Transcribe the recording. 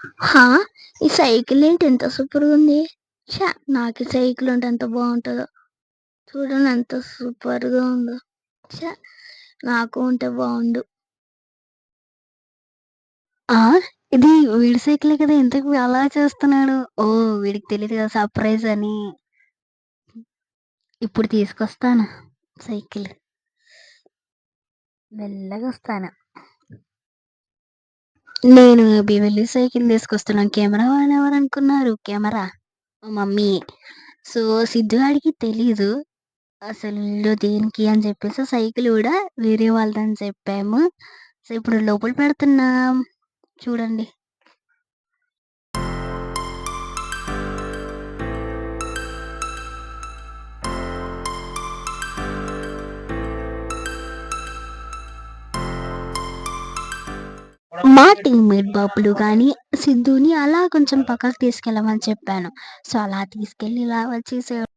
హా! ఈ సైకిల్ ఏంటి ఎంత సూపర్‌గుంది. ఛ! నాకు ఈ సైకిల్ ఉంటే ఎంత బావుంటదో. చూడండి ఎంత సూపర్‌గా ఉందో. ఛ! నాకు ఉంటే బావుండు. ఆ! ఇది వీడి సైకిలే కదా! ఇంతకి అలా చేస్తున్నాడు. ఓహ్! వీడికి తెలీదు కదా సర్ప్రైజ్ అని. ఇప్పుడు తీసుకొస్తాను సైకిల్. మెల్లగొస్తాను. నేను అభి వెళ్లి సైకిల్ తీసుకొస్తున్నాను. కెమెరా వాడు ఎవరనుకున్నారు? కెమెరా మా మమ్మీ. సో, సిద్ధు గాడికి తెలీదు. అసలు వీడియో దేనికి అని చెప్పేసి సైకిల్ గూడా వేరే వాళ్ళదని చెప్పాము. సో, ఇప్పుడు లోపల పెడుతున్నాం. చూడండి. మా టీమ్‌మేట్ బబ్లు గాని, సిద్ధుని అలా కొంచెం పక్కకు తీసుకెళ్ళమని చెప్పాను. సో, అలా తీసుకెళ్ళి ఇలా వచ్చేసాడు.